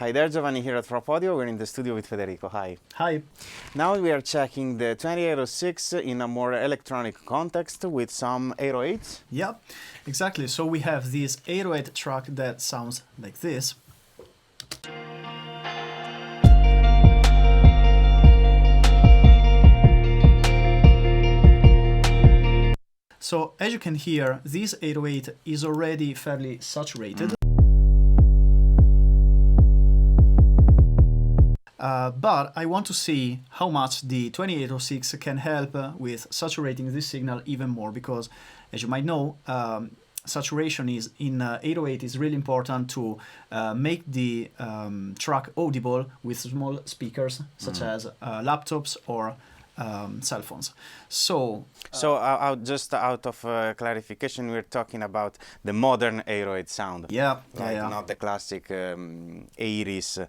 Hi there, Giovanni here at Frap Audio. We're in the studio with Federico. Hi. Hi. Now we are checking the 2806 in a more electronic context with some 808s. Yeah, exactly. So we have this 808 track that sounds like this. So as you can hear, this 808 is already fairly saturated. But I want to see how much the 2806 can help with saturating this signal even more, because as you might know, saturation is in 808 is really important to make the track audible with small speakers such as laptops or cell phones. So just out of clarification, we're talking about the modern 808 sound. Yeah, not the classic 80s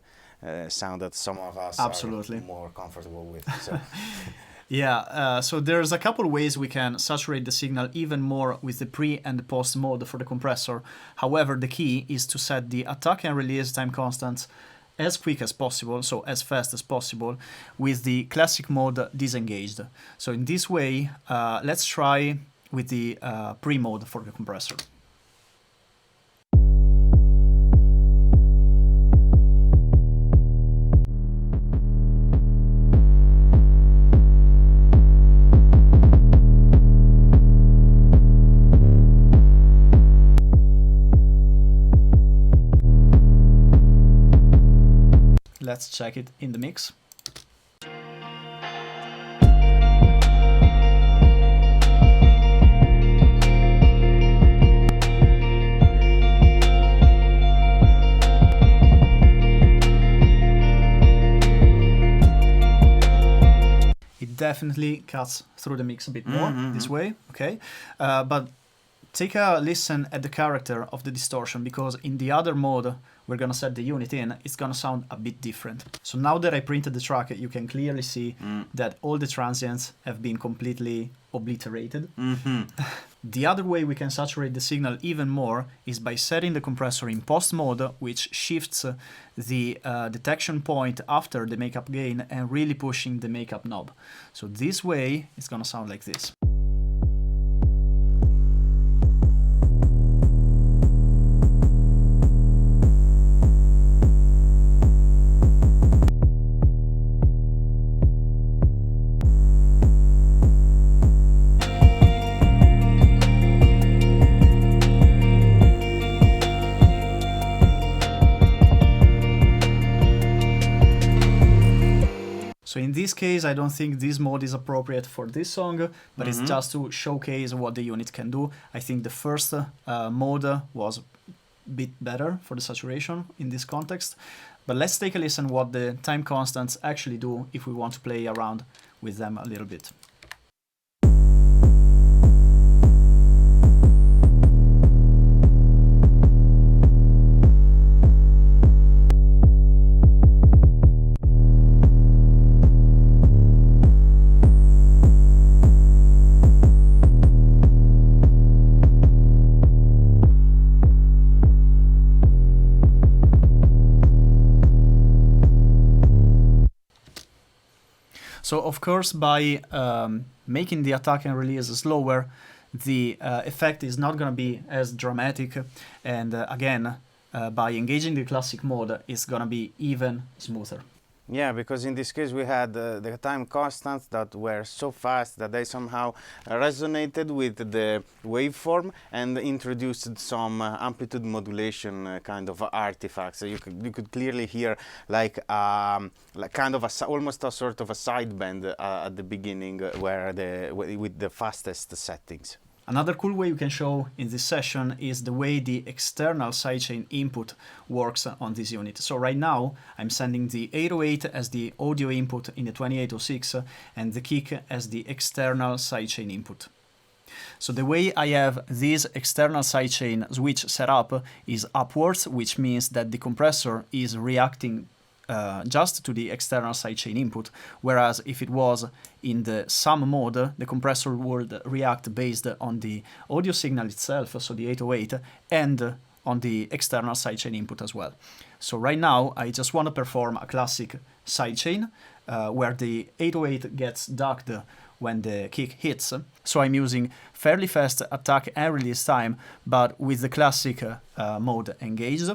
sound that some of us absolutely are more comfortable with. So. Yeah, so there's a couple ways we can saturate the signal even more with the pre and post mode for the compressor. However, the key is to set the attack and release time constants as quick as possible, so as fast as possible, with the classic mode disengaged. So in this way, let's try with the pre mode for the compressor. Let's check it in the mix. It definitely cuts through the mix a bit more this way, okay? But take a listen at the character of the distortion, because in the other mode we're gonna set the unit in, it's gonna sound a bit different. So now that I printed the track, you can clearly see that all the transients have been completely obliterated. The other way we can saturate the signal even more is by setting the compressor in post mode, which shifts the detection point after the makeup gain and really pushing the makeup knob. So this way it's gonna sound like this. So in this case, I don't think this mode is appropriate for this song, but it's just to showcase what the unit can do. I think the first mode was a bit better for the saturation in this context. But let's take a listen what the time constants actually do if we want to play around with them a little bit. So of course, by making the attack and release slower, the effect is not going to be as dramatic, and again, by engaging the classic mode, it's going to be even smoother. Yeah, because in this case we had the time constants that were so fast that they somehow resonated with the waveform and introduced some amplitude modulation kind of artifacts. So you could clearly hear like kind of almost a sort of a sideband at the beginning with the fastest settings. Another cool way you can show in this session is the way the external sidechain input works on this unit. So right now I'm sending the 808 as the audio input in the 2806 and the kick as the external sidechain input. So the way I have this external sidechain switch set up is upwards, which means that the compressor is reacting just to the external sidechain input, whereas if it was in the sum mode, the compressor would react based on the audio signal itself, so the 808, and on the external sidechain input as well. So right now, I just want to perform a classic sidechain where the 808 gets ducked when the kick hits. So I'm using fairly fast attack and release time, but with the classic mode engaged.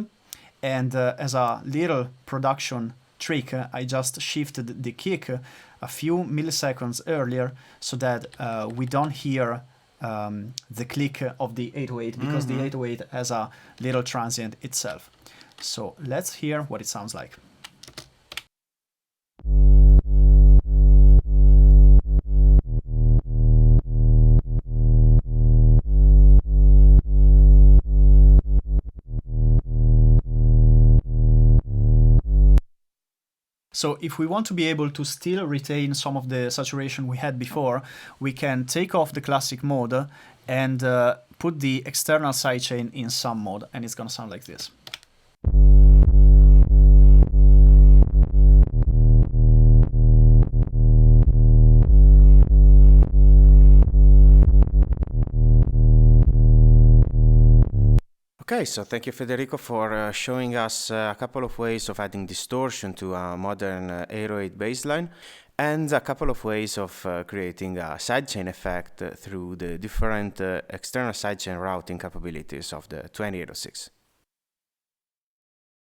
And as a little production trick, I just shifted the kick a few milliseconds earlier so that we don't hear the click of the 808 because the 808 has a little transient itself. So let's hear what it sounds like. So if we want to be able to still retain some of the saturation we had before, we can take off the classic mode and put the external sidechain in some mode, and it's gonna sound like this. Okay, so thank you, Federico, for showing us a couple of ways of adding distortion to a modern 808 bassline, and a couple of ways of creating a sidechain effect through the different external sidechain routing capabilities of the 2806.